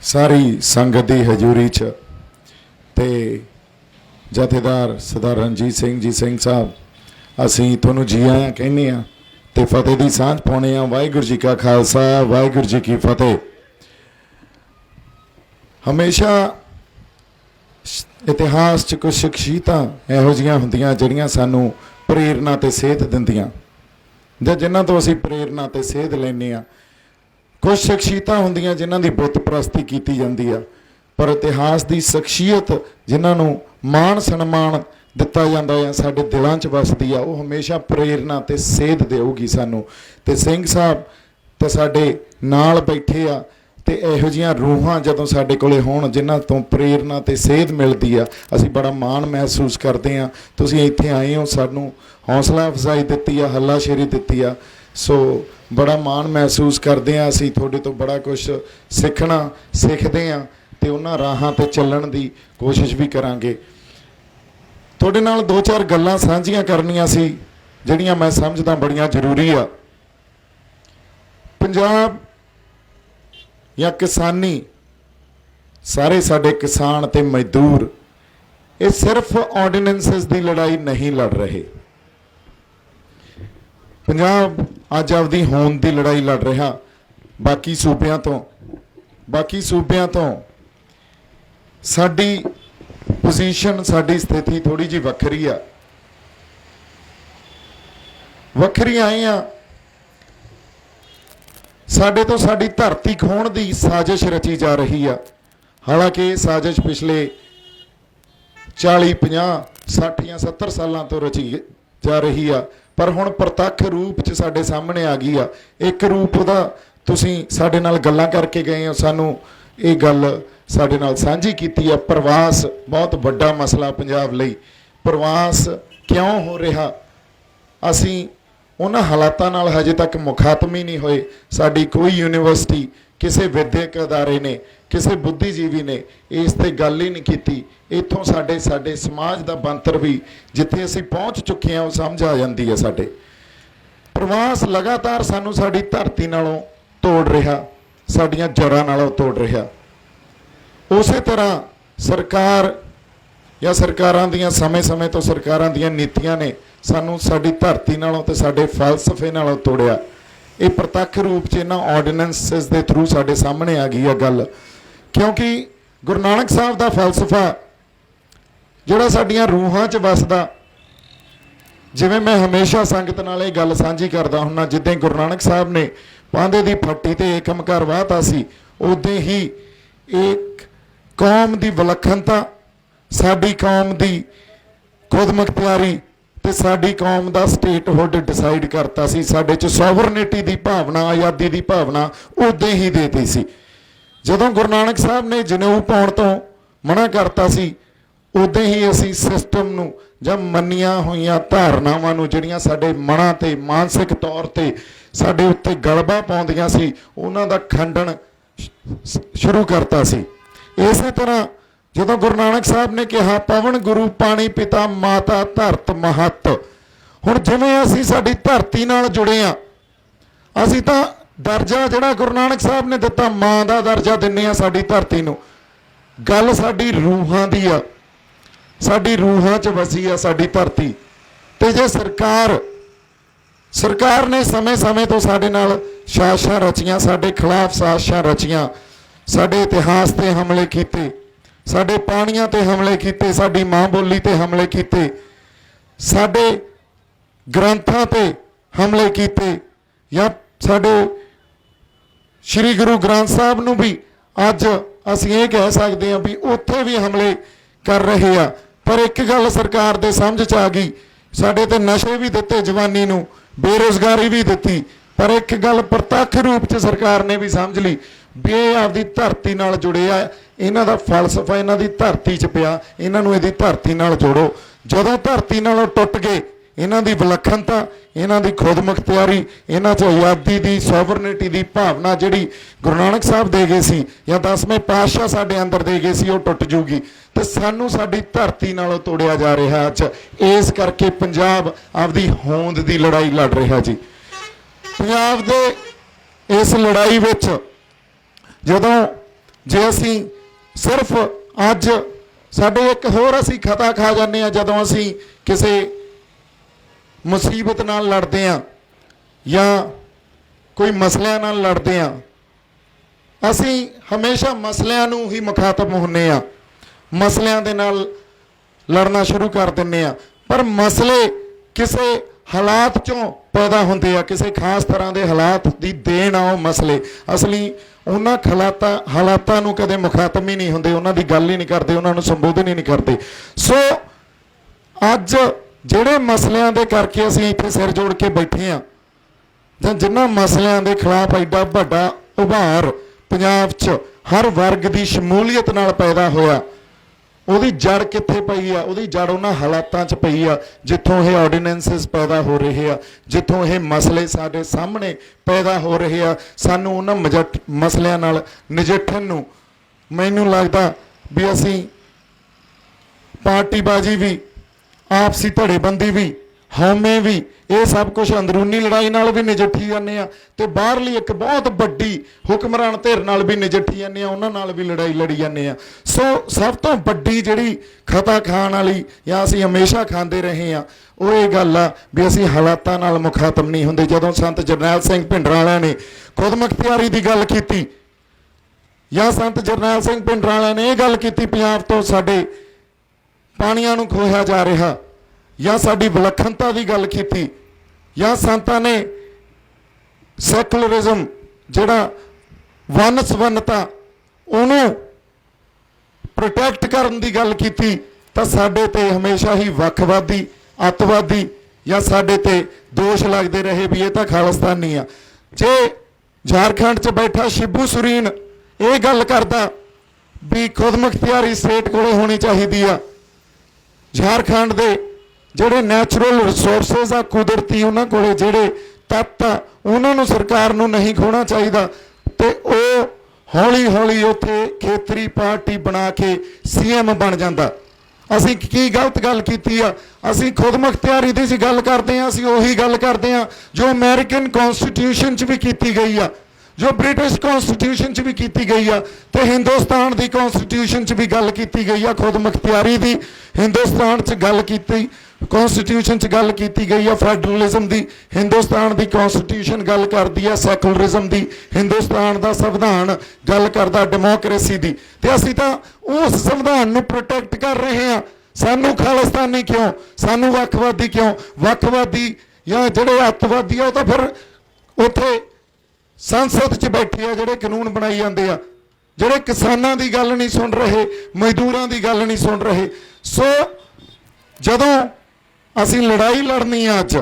सारी संगत की हजूरी च ते जथेदार सरदार रणजीत सिंह जी सिंह साहब असीं तुहानूं जी आयां कहने आ ते फतेह दी सांझ पाउने आ। वाहिगुरू जी का खालसा वाहिगुरू जी की फतेह। हमेशा इतिहास च कुछ शख्सियतां इहो जिहियां हुंदियां जिहड़ियां सानूं प्रेरणा ते सेध दिंदियां जां जिन्हां तो असीं प्रेरणा ते सेध लैंदे आ। कुछ शख्सियतां हुंदियां जिन्हां दी बुत प्रस्ती कीती जांदी आ, पर इतिहास की शख्सियत जिन्हों मान सन्मान दिता जाता है साडे दिलों च वसदी आ, वो हमेशा प्रेरणा ते सेध देऊगी सानू। ते सिंह साहब तो साडे नाल बैठे आ ते इहो जिहियां रूहां जदों साडे कोले होण जिन्हां तो प्रेरणा ते सेध मिलदी आ, असीं बड़ा मान महसूस करते हैं। तुसीं इत्थे आए हो, सानू हौसला अफजाई दित्ती आ, हल्लाशेरी दित्ती आ, सो बड़ा मान महसूस करते हैं। असीं तुहाडे तो बड़ा कुछ सिੱਖਣਾ सिੱਖਦੇ हैं तो उन्हां राहां ते चलण दी कोशिश भी करांगे। तुहाडे नाल दो चार गल्लां साझीਆਂ करनियां सी ਜਿਹੜੀਆਂ मैं समझदा बड़ियां जरूरी आ। पंजाब या किसानी सारे साडे किसान ते मजदूर ये सिर्फ ऑर्ਡੀਨੈਂਸਸ की लड़ाई नहीं लड़ रहे। पंजाब अज आपदी होंद की लड़ाई लड़ रहा। बाकी सूबियां तो साडी पोजीशन साडी स्थिति थोड़ी जी वखरी आ। वखरी आए आ साडे तो साडी धरती खोण की साजिश रची जा रही आ। हालांकि ये साजिश पिछले 40 50 60 या 70 सालों तो रची जा रही आ, पर हुण प्रतੱਖ रूप च साडे सामने आ गई आ। एक रूप उहदा तुसीं साडे नाल गल्लां करके गए हो, सानू ये गल साडे नाल साझी कीती है। प्रवास बहुत वड्डा मसला पंजाब लई। प्रवास क्यों हो रहा, असीं उन्हां हालातां नाल हजे तक मुखातम ही नहीं होए। साडी कोई यूनीवर्सिटी किसी विद्यक अदारे ने किसी बुद्धिजीवी ने इस ते गल ही नहीं कीती। इत्थों साडे समाज का बनतर भी जिथे असीं पहुँच चुके हैं वो समझ आ जाती है। साडे प्रवास लगातार सानू साडी धरती नालों तोड़ रहा, साडियां जड़ां नालों तोड़ रहा। उस तरह सरकार या सरकारां दियां समय समय तो सरकारां दियां नीतियां ने सानू साडी धरती नालों ते साडे फलसफे नालों तोड़िया। ये प्रतੱਖ रूप च इन्हां ऑर्ਡੀਨੈਂਸਸ के थ्रू साडे सामने आ गई है गल, क्योंकि गुरु नानक साहब का फलसफा जिहड़ा साडियां रूहां च वसदा। जिवें मैं हमेशा संगत नाल ये गल साझी करदा हुन्ना, जिद्दां गुरु नानक साहब ने पांदे दी फट्टी ते एकमकार वाहता सी, उद्दां ही एक कौम की विलखणता, साडी कौम की खुदमुख्तियारी ते साडी कौम का स्टेटहुड डिसाइड करता सी। साडे च सॉवरनिटी की भावना, आज़ादी की भावना उद्दां ही देती सी। जदों गुरु नानक साहब ने जनेऊ पाउण तो मना करता सी, उद्दां ही असीं सिस्टम नूं जां मन्नियां होईयां धारनावां नूं जिहड़ियां साडे मनां ते मानसिक तौर ते साडे उत्ते गलबा पाउंदियां सी, उन्हां दा खंडन शुरू करता सी। इस तरह जदों गुरु नानक साहब ने कहा पवन गुरु पानी पिता माता धरत महत, हुण जिवें असीं साडी धरती नाल जुड़े आ, असीं तां दर्जा जिहड़ा गुरु नानक साहब ने दिता मां दा दर्जा दिंदे आ साडी धरती नूं। गल साडी रूहां दी आ, साडी रूहां च वसी आ साडी धरती। ते जे सरकार ने समय समय तो साडे नाल साजिशां रचियां, साडे खिलाफ साजिशां रचियां, साडे इतिहास ते हमले कीते, साडे पाणियां ते हमले कीते, साडी मां बोली ते हमले कीते, साडे ग्रंथां ते हमले कीते, या साडे श्री गुरु ग्रंथ साहब नूं भी अज असीं ये कह सकते हैं भी उत्थे भी हमले कर रहे आ। पर एक गल सरकार दे समझ च आ गई, साडे ते नशे भी दिते, जवानी नूं बेरोजगारी भी दिती, पर एक गल प्रतੱਖ रूप च सरकार ने भी समझ ली भी ये आपदी धरती नाल जुड़े आ, इन्हां दा फलसफा इन्हां दी धरती च पिया, इन्हां नूं इहदी धरती नाल जोड़ो। जदों धरती नालों टुट गए, इन्हां दी विलखणता, इन्हां दी खुदमुख्तियारी, इन्हां च आज़ादी दी सॉवरनिटी दी भावना जिहड़ी गुरु नानक साहब दे गए सी या 10वें पातशाह साडे अंदर दे गए सी, वो टुट जूगी। ते सानू साडी धरती नालों तोड़िया जा रहा अज। इस करके पंजाब आपदी होंद की लड़ाई लड़ रहा जी। पंजाब दे इस लड़ाई विच जदों ਜੇ ਅਸੀਂ ਸਿਰਫ ਅੱਜ ਸਾਡੇ ਇੱਕ ਹੋਰ ਅਸੀਂ ਖਤਾ ਖਾ ਜਾਂਦੇ ਹਾਂ ਜਦੋਂ ਅਸੀਂ ਕਿਸੇ ਮੁਸੀਬਤ ਨਾਲ ਲੜਦੇ ਹਾਂ ਜਾਂ ਕੋਈ ਮਸਲਿਆਂ ਨਾਲ ਲੜਦੇ ਹਾਂ, ਅਸੀਂ ਹਮੇਸ਼ਾ ਮਸਲਿਆਂ ਨੂੰ ਹੀ ਮੁਖਾਤਬ ਹੁੰਦੇ ਹਾਂ, ਮਸਲਿਆਂ ਦੇ ਨਾਲ ਲੜਨਾ ਸ਼ੁਰੂ ਕਰ ਦਿੰਦੇ ਹਾਂ। ਪਰ ਮਸਲੇ ਕਿਸੇ ਹਾਲਾਤ ਚੋਂ ਪੈਦਾ ਹੁੰਦੇ ਆ, ਕਿਸੇ ਖਾਸ ਤਰ੍ਹਾਂ ਦੇ ਹਾਲਾਤ ਦੀ ਦੇਣ ਆ ਉਹ ਮਸਲੇ। ਅਸਲੀ ਉਹਨਾਂ ਹਾਲਾਤਾਂ ਨੂੰ ਕਦੇ ਮੁਖਾਤਬ ਹੀ ਨਹੀਂ ਹੁੰਦੇ, ਉਹਨਾਂ ਦੀ ਗੱਲ ਹੀ ਨਹੀਂ ਕਰਦੇ, ਉਹਨਾਂ ਨੂੰ ਸੰਬੋਧਨ ਹੀ ਨਹੀਂ ਕਰਦੇ। ਸੋ ਅੱਜ ਜਿਹੜੇ ਮਸਲਿਆਂ ਦੇ ਕਰਕੇ ਅਸੀਂ ਇੱਥੇ ਸਿਰ ਜੋੜ ਕੇ ਬੈਠੇ ਹਾਂ, ਜਾਂ ਜਿਨ੍ਹਾਂ ਮਸਲਿਆਂ ਦੇ ਖਿਲਾਫ ਐਡਾ ਵੱਡਾ ਉਭਾਰ ਪੰਜਾਬ 'ਚ ਹਰ ਵਰਗ ਦੀ ਸ਼ਮੂਲੀਅਤ ਨਾਲ ਪੈਦਾ ਹੋਇਆ, ਉਹਦੀ ਜੜ ਕਿੱਥੇ ਪਈ ਆ? ਉਹਦੀ ਜੜ ਉਹਨਾਂ ਹਾਲਾਤਾਂ 'ਚ ਪਈ ਆ ਜਿੱਥੋਂ ਇਹ ਆਰਡੀਨੈਂਸਿਸ ਪੈਦਾ ਹੋ ਰਹੇ ਆ, ਜਿੱਥੋਂ ਇਹ ਮਸਲੇ ਸਾਡੇ ਸਾਹਮਣੇ ਪੈਦਾ ਹੋ ਰਹੇ ਆ। ਸਾਨੂੰ ਉਹਨਾਂ ਮਸਲਿਆਂ ਨਾਲ ਨਜਿੱਠਣ ਨੂੰ ਮੈਨੂੰ ਲੱਗਦਾ ਵੀ ਅਸੀਂ ਪਾਰਟੀਬਾਜ਼ੀ ਵੀ, ਆਪਸੀ ਧੜੇਬੰਦੀ ਵੀ, ਹਉਮੈ ਵੀ, ਇਹ ਸਭ ਕੁਝ ਅੰਦਰੂਨੀ ਲੜਾਈ ਨਾਲ ਵੀ ਨਜਿੱਠੀ ਜਾਂਦੇ ਆ, ਤੇ ਬਾਹਰਲੀ ਇੱਕ ਬਹੁਤ ਵੱਡੀ ਹੁਕਮਰਾਨ ਧਿਰ ਨਾਲ ਵੀ ਨਜਿੱਠੀ ਜਾਂਦੇ ਆ, ਉਹਨਾਂ ਨਾਲ ਵੀ ਲੜਾਈ ਲੜੀ ਜਾਂਦੇ ਆ। ਸੋ ਸਭ ਤੋਂ ਵੱਡੀ ਜਿਹੜੀ ਖਤਾ ਖਾਣ ਵਾਲੀ ਜਾਂ ਅਸੀਂ ਹਮੇਸ਼ਾ ਖਾਂਦੇ ਰਹੇ ਆ, ਉਹ ਇਹ ਗੱਲ ਆ ਵੀ ਅਸੀਂ ਹਾਲਾਤਾਂ ਨਾਲ ਮੁਖਾਤਬ ਨਹੀਂ ਹੁੰਦੇ। ਜਦੋਂ ਸੰਤ ਜਰਨੈਲ ਸਿੰਘ ਭਿੰਡਰਾਂਵਾਲਿਆਂ ਨੇ ਖੁਦਮੁਖਤਿਆਰੀ ਦੀ ਗੱਲ ਕੀਤੀ, ਜਾਂ ਸੰਤ ਜਰਨੈਲ ਸਿੰਘ ਭਿੰਡਰਾਂਵਾਲਿਆਂ ਨੇ ਇਹ ਗੱਲ ਕੀਤੀ ਪੰਜਾਬ ਤੋਂ ਸਾਡੇ ਪਾਣੀਆਂ ਨੂੰ ਖੋਹਿਆ ਜਾ ਰਿਹਾ, ਜਾਂ ਸਾਡੀ ਵਿਲੱਖਣਤਾ ਦੀ ਗੱਲ ਕੀਤੀ, ਜਾਂ ਸੰਤਾਂ ਨੇ ਸੈਕੂਲਰਿਜ਼ਮ ਜਿਹੜਾ ਵੰਨ ਸਵੰਨਤਾ ਉਹਨੂੰ ਪ੍ਰੋਟੈਕਟ ਕਰਨ ਦੀ ਗੱਲ ਕੀਤੀ, ਤਾਂ ਸਾਡੇ ਤੇ ਹਮੇਸ਼ਾ ਹੀ ਵੱਖਵਾਦੀ, ਅੱਤਵਾਦੀ ਜਾਂ ਸਾਡੇ ਤੇ ਦੋਸ਼ ਲੱਗਦੇ ਰਹੇ ਵੀ ਇਹ ਤਾਂ ਖਾਲਿਸਤਾਨੀ ਆ। ਜੇ ਝਾਰਖੰਡ 'ਚ ਬੈਠਾ ਸ਼ਿਬੂ ਸੁਰੀਨ ਇਹ ਗੱਲ ਕਰਦਾ ਵੀ ਖੁਦਮੁਖਤਿਆਰੀ ਸਟੇਟ ਕੋਲੇ ਹੋਣੀ ਚਾਹੀਦੀ ਆ, ਝਾਰਖੰਡ ਦੇ ਜਿਹੜੇ ਨੈਚੁਰਲ ਰਿਸੋਰਸਿਸ ਆ, ਕੁਦਰਤੀ ਉਹਨਾਂ ਕੋਲੇ ਜਿਹੜੇ ਤੱਤ ਆ, ਉਹਨਾਂ ਨੂੰ ਸਰਕਾਰ ਨੂੰ ਨਹੀਂ ਖੋਣਾ ਚਾਹੀਦਾ, ਤੇ ਉਹ ਹੌਲੀ ਹੌਲੀ ਉੱਥੇ ਖੇਤਰੀ ਪਾਰਟੀ ਬਣਾ ਕੇ CM ਬਣ ਜਾਂਦਾ। ਅਸੀਂ ਕੀ ਗਲਤ ਗੱਲ ਕੀਤੀ ਆ? ਅਸੀਂ ਖੁਦਮੁਖਤਿਆਰੀ ਦੀ ਗੱਲ ਕਰਦੇ ਹਾਂ, ਅਸੀਂ ਉਹੀ ਗੱਲ ਕਰਦੇ ਹਾਂ ਜੋ ਅਮਰੀਕਨ ਕਨਸਟੀਟਿਊਸ਼ਨ 'ਚ ਵੀ ਕੀਤੀ ਗਈ ਆ, ਜੋ ਬ੍ਰਿਟਿਸ਼ ਕਨਸਟੀਟਿਊਸ਼ਨ 'ਚ ਵੀ ਕੀਤੀ ਗਈ ਆ, ਤੇ ਹਿੰਦੁਸਤਾਨ ਦੀ ਕਨਸਟੀਟਿਊਸ਼ਨ 'ਚ ਵੀ ਗੱਲ ਕੀਤੀ ਗਈ ਆ ਖੁਦਮੁਖਤਿਆਰੀ ਦੀ। ਹਿੰਦੁਸਤਾਨ 'ਚ ਗੱਲ ਕੀਤੀ, ਕਨਸਟੀਟਿਊਸ਼ਨ 'ਚ ਗੱਲ ਕੀਤੀ ਗਈ ਆ ਫੈਡਰਲਿਜ਼ਮ ਦੀ। ਹਿੰਦੁਸਤਾਨ ਦੀ ਕਨਸਟੀਟਿਊਸ਼ਨ ਗੱਲ ਕਰਦੀ ਆ ਸੈਕੂਲਰਿਜ਼ਮ ਦੀ, ਹਿੰਦੁਸਤਾਨ ਦਾ ਸੰਵਿਧਾਨ ਗੱਲ ਕਰਦਾ ਡੈਮੋਕ੍ਰੇਸੀ ਦੀ, ਤੇ ਅਸੀਂ ਤਾਂ ਉਸ ਸੰਵਿਧਾਨ ਨੂੰ ਪ੍ਰੋਟੈਕਟ ਕਰ ਰਹੇ ਹਾਂ। ਸਾਨੂੰ ਖਾਲਿਸਤਾਨੀ ਕਿਉਂ? ਸਾਨੂੰ ਵੱਖਵਾਦੀ ਕਿਉਂ? ਵੱਖਵਾਦੀ ਜਾਂ ਜਿਹੜੇ ਅੱਤਵਾਦੀ ਆ ਉਹ ਤਾਂ ਫਿਰ ਉੱਥੇ ਸੰਸਦ 'ਚ ਬੈਠੇ ਆ, ਜਿਹੜੇ ਕਾਨੂੰਨ ਬਣਾਈ ਜਾਂਦੇ ਆ, ਜਿਹੜੇ ਕਿਸਾਨਾਂ ਦੀ ਗੱਲ ਨਹੀਂ ਸੁਣ ਰਹੇ, ਮਜ਼ਦੂਰਾਂ ਦੀ ਗੱਲ ਨਹੀਂ ਸੁਣ ਰਹੇ। ਸੋ ਜਦੋਂ ਅਸੀਂ ਲੜਾਈ ਲੜਨੀ ਆ, ਅੱਜ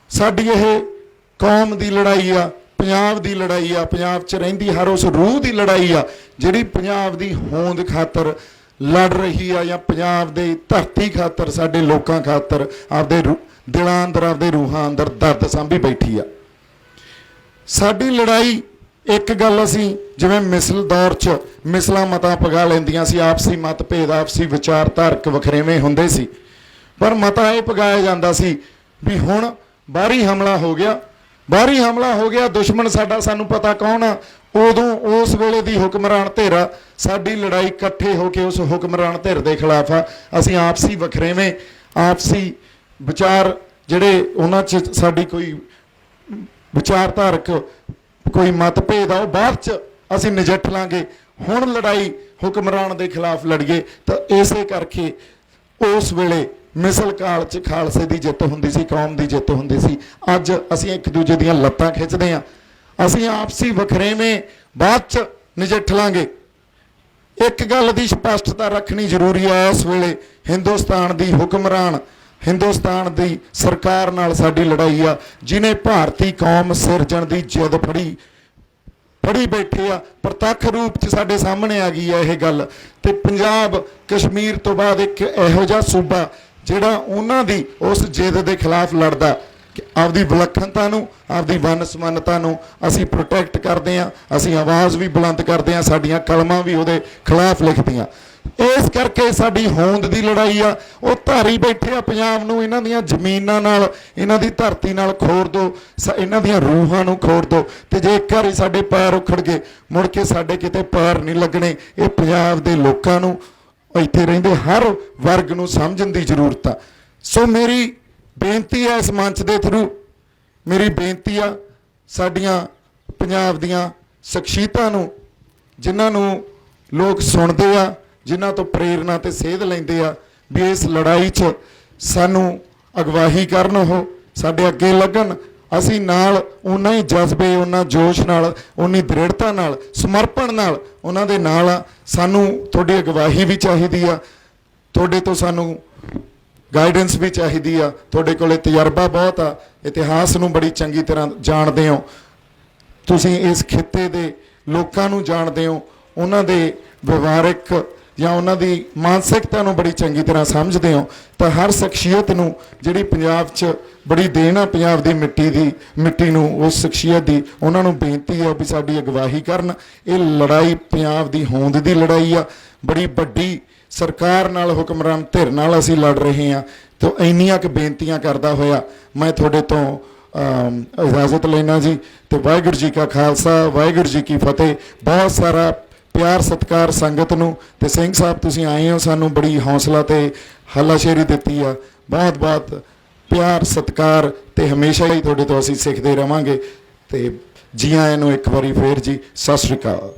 ਸਾਡੀ ਇਹ ਕੌਮ ਦੀ ਲੜਾਈ ਆ, ਪੰਜਾਬ ਦੀ ਲੜਾਈ ਆ, ਪੰਜਾਬ 'ਚ ਰਹਿੰਦੀ ਹਰ ਉਸ ਰੂਹ ਦੀ ਲੜਾਈ ਆ ਜਿਹੜੀ ਪੰਜਾਬ ਦੀ ਹੋਂਦ ਖਾਤਰ ਲੜ ਰਹੀ ਆ, ਜਾਂ ਪੰਜਾਬ ਦੇ ਧਰਤੀ ਖਾਤਰ, ਸਾਡੇ ਲੋਕਾਂ ਖਾਤਰ, ਆਪਦੇ ਦਿਲਾਂ ਅੰਦਰ, ਆਪਦੇ ਰੂਹਾਂ ਅੰਦਰ ਦਰਦ ਸਾਂਭੀ ਬੈਠੀ ਆ। ਸਾਡੀ ਲੜਾਈ ਇੱਕ ਗੱਲ, ਅਸੀਂ ਜਿਵੇਂ ਮਿਸਲ ਦੌਰ 'ਚ ਮਿਸਲਾਂ ਮਤਾਂ ਪਗਾ ਲੈਂਦੀਆਂ ਸੀ, ਆਪਸੀ ਮਤਭੇਦ, ਆਪਸੀ ਵਿਚਾਰਧਾਰਕ ਵਖਰੇਵੇਂ ਹੁੰਦੇ ਸੀ, ਪਰ ਮਤਾ ਇਹ ਪਗਾਇਆ ਜਾਂਦਾ ਸੀ ਵੀ ਹੁਣ ਬਾਹਰੀ ਹਮਲਾ ਹੋ ਗਿਆ, ਬਾਹਰੀ ਹਮਲਾ ਹੋ ਗਿਆ, ਦੁਸ਼ਮਣ ਸਾਡਾ ਸਾਨੂੰ ਪਤਾ ਕੌਣ ਆ। ਉਦੋਂ ਉਸ ਵੇਲੇ ਦੀ ਹੁਕਮਰਾਨ ਧਿਰ ਆ, ਸਾਡੀ ਲੜਾਈ ਇਕੱਠੇ ਹੋ ਕੇ ਉਸ ਹੁਕਮਰਾਨ ਧਿਰ ਦੇ ਖਿਲਾਫ ਆ। ਅਸੀਂ ਆਪਸੀ ਵਖਰੇਵੇਂ, ਆਪਸੀ ਵਿਚਾਰ ਜਿਹੜੇ ਉਹਨਾਂ 'ਚ ਸਾਡੀ ਕੋਈ ਵਿਚਾਰਧਾਰਕ ਕੋਈ ਮਤਭੇਦ ਆ, ਉਹ ਬਾਅਦ 'ਚ ਅਸੀਂ ਨਜਿੱਠ ਲਾਂਗੇ। ਹੁਣ ਲੜਾਈ ਹੁਕਮਰਾਨ ਦੇ ਖਿਲਾਫ ਲੜੀਏ। ਤਾਂ ਇਸੇ ਕਰਕੇ ਉਸ ਵੇਲੇ ਮਿਸਲ ਕਾਲ 'ਚ ਖਾਲਸੇ ਦੀ ਜਿੱਤ ਹੁੰਦੀ ਸੀ, ਕੌਮ ਦੀ ਜਿੱਤ ਹੁੰਦੀ ਸੀ। ਅੱਜ ਅਸੀਂ ਇੱਕ ਦੂਜੇ ਦੀਆਂ ਲੱਤਾਂ ਖਿੱਚਦੇ ਹਾਂ, ਅਸੀਂ ਆਪਸੀ ਵਖਰੇਵੇਂ ਬਾਅਦ 'ਚ ਨਜਿੱਠ ਲਾਂਗੇ। ਇੱਕ ਗੱਲ ਦੀ ਸਪਸ਼ਟਤਾ ਰੱਖਣੀ ਜ਼ਰੂਰੀ ਹੈ, ਇਸ ਵੇਲੇ ਹਿੰਦੁਸਤਾਨ ਦੀ ਹੁਕਮਰਾਨ, ਹਿੰਦੁਸਤਾਨ ਦੀ ਸਰਕਾਰ ਨਾਲ ਸਾਡੀ ਲੜਾਈ ਆ, ਜਿਹਨੇ ਭਾਰਤੀ ਕੌਮ ਸਿਰਜਣ ਦੀ ਜਿੱਦ ਫੜੀ ਬੈਠੇ ਆ। ਪ੍ਰਤੱਖ ਰੂਪ 'ਚ ਸਾਡੇ ਸਾਹਮਣੇ ਆ ਗਈ ਹੈ ਇਹ ਗੱਲ। ਤੇ ਪੰਜਾਬ ਕਸ਼ਮੀਰ ਤੋਂ ਬਾਅਦ ਇੱਕ ਇਹੋ ਜਿਹਾ ਸੂਬਾ ਜਿਹੜਾ ਉਹਨਾਂ ਦੀ ਉਸ ਜਿੱਦ ਦੇ ਖਿਲਾਫ ਲੜਦਾ ਕਿ ਆਪਦੀ ਵਿਲੱਖਣਤਾ ਨੂੰ, ਆਪਦੀ ਵੰਨ ਸਵੰਨਤਾ ਨੂੰ ਅਸੀਂ ਪ੍ਰੋਟੈਕਟ ਕਰਦੇ ਹਾਂ, ਅਸੀਂ ਆਵਾਜ਼ ਵੀ ਬੁਲੰਦ ਕਰਦੇ ਹਾਂ, ਸਾਡੀਆਂ ਕਲਮਾਂ ਵੀ ਉਹਦੇ ਖਿਲਾਫ ਲਿਖਦੀਆਂ। ਇਸ ਕਰਕੇ ਸਾਡੀ ਹੋਂਦ ਦੀ ਲੜਾਈ ਆ। ਉਹ ਧਾਰੀ ਬੈਠੇ ਆ ਪੰਜਾਬ ਨੂੰ, ਇਹਨਾਂ ਦੀਆਂ ਜ਼ਮੀਨਾਂ ਨਾਲ, ਇਹਨਾਂ ਦੀ ਧਰਤੀ ਨਾਲ ਖੋਰ ਦੋ, ਇਹਨਾਂ ਦੀਆਂ ਰੂਹਾਂ ਨੂੰ ਖੋਰ ਦੋ। ਤੇ ਜੇ ਇੱਕ ਵਾਰੀ ਸਾਡੇ ਪੈਰ ਉਖੜ ਗਏ, ਮੁੜ ਕੇ ਸਾਡੇ ਕਿਤੇ ਪੈਰ ਨਹੀਂ ਲੱਗਣੇ। ਇਹ ਪੰਜਾਬ ਦੇ ਲੋਕਾਂ ਨੂੰ, ਇੱਥੇ ਰਹਿੰਦੇ ਹਰ ਵਰਗ ਨੂੰ ਸਮਝਣ ਦੀ ਜ਼ਰੂਰਤ ਆ। ਸੋ ਮੇਰੀ ਬੇਨਤੀ ਹੈ ਇਸ ਮੰਚ ਦੇ ਥਰੂ, ਮੇਰੀ ਬੇਨਤੀ ਆ ਸਾਡੀਆਂ ਪੰਜਾਬ ਦੀਆਂ ਸ਼ਖਸੀਅਤਾਂ ਨੂੰ, ਜਿਨ੍ਹਾਂ ਨੂੰ ਲੋਕ ਸੁਣਦੇ ਆ, ਜਿਨ੍ਹਾਂ ਤੋਂ ਪ੍ਰੇਰਨਾ ਤੇ ਸੇਧ ਲੈਂਦੇ ਆ, ਵੀ ਇਸ ਲੜਾਈ 'ਚ ਸਾਨੂੰ ਅਗਵਾਈ ਕਰਨ, ਉਹ ਸਾਡੇ ਅੱਗੇ ਲੱਗਣ। ਅਸੀਂ ਨਾਲ ਉਨਾ ਹੀ ਜਜ਼ਬੇ, ਉਨਾ ਜੋਸ਼ ਨਾਲ, ਉਨੀ ਦ੍ਰਿੜਤਾ ਨਾਲ, ਸਮਰਪਣ ਨਾਲ ਉਹਨਾਂ ਦੇ ਨਾਲ ਆ। ਸਾਨੂੰ ਤੁਹਾਡੀ ਅਗਵਾਈ ਵੀ ਚਾਹੀਦੀ ਆ, ਤੁਹਾਡੇ ਤੋਂ ਸਾਨੂੰ ਗਾਈਡੈਂਸ ਵੀ ਚਾਹੀਦੀ ਆ। ਤੁਹਾਡੇ ਕੋਲੇ ਤਜਰਬਾ ਬਹੁਤ ਆ, ਇਤਿਹਾਸ ਨੂੰ ਬੜੀ ਚੰਗੀ ਤਰ੍ਹਾਂ ਜਾਣਦੇ ਹੋ ਤੁਸੀਂ, ਇਸ ਖਿੱਤੇ ਦੇ ਲੋਕਾਂ ਨੂੰ ਜਾਣਦੇ ਹੋ, ਉਹਨਾਂ ਦੇ ਵਿਵਹਾਰਿਕ ਜਾਂ ਉਹਨਾਂ ਦੀ ਮਾਨਸਿਕਤਾ ਨੂੰ ਬੜੀ ਚੰਗੀ ਤਰ੍ਹਾਂ ਸਮਝਦੇ ਹੋ। ਤਾਂ ਹਰ ਸ਼ਖਸੀਅਤ ਨੂੰ ਜਿਹੜੀ ਪੰਜਾਬ 'ਚ ਬੜੀ ਦੇਣ ਆ, ਪੰਜਾਬ ਦੀ ਮਿੱਟੀ ਨੂੰ, ਉਸ ਸ਼ਖਸੀਅਤ ਦੀ, ਉਹਨਾਂ ਨੂੰ ਬੇਨਤੀ ਆ ਵੀ ਸਾਡੀ ਅਗਵਾਈ ਕਰਨ। ਇਹ ਲੜਾਈ ਪੰਜਾਬ ਦੀ ਹੋਂਦ ਦੀ ਲੜਾਈ ਆ। ਬੜੀ ਵੱਡੀ ਸਰਕਾਰ ਨਾਲ, ਹੁਕਮਰਾਨ ਧਿਰ ਨਾਲ ਅਸੀਂ ਲੜ ਰਹੇ ਹਾਂ। ਤਾਂ ਇੰਨੀਆਂ ਕੁ ਬੇਨਤੀਆਂ ਕਰਦਾ ਹੋਇਆ ਮੈਂ ਤੁਹਾਡੇ ਤੋਂ ਇਜਾਜ਼ਤ ਲੈਣਾ ਜੀ। ਤੇ ਵਾਹਿਗੁਰੂ ਜੀ ਕਾ ਖਾਲਸਾ, ਵਾਹਿਗੁਰੂ ਜੀ ਕੀ ਫਤਿਹ। ਬਹੁਤ ਸਾਰਾ ਪਿਆਰ ਸਤਿਕਾਰ ਸੰਗਤ ਨੂੰ। ਤੇ ਸਿੰਘ ਸਾਹਿਬ ਤੁਸੀਂ ਆਏ ਹੋ, ਸਾਨੂੰ ਬੜੀ ਹੌਸਲਾ ਤੇ ਹੱਲਾਸ਼ੇਰੀ ਦਿੱਤੀ ਆ। ਬਹੁਤ ਬਹੁਤ ਪਿਆਰ ਸਤਿਕਾਰ, ਤੇ ਹਮੇਸ਼ਾ ਹੀ ਤੁਹਾਡੇ ਤੋਂ ਅਸੀਂ ਸਿੱਖਦੇ ਰਵਾਂਗੇ। ਤੇ ਜੀ ਆਇਆਂ ਨੂੰ ਇੱਕ ਵਾਰੀ ਫੇਰ ਜੀ, ਸਤਿ ਸ਼੍ਰੀ ਅਕਾਲ।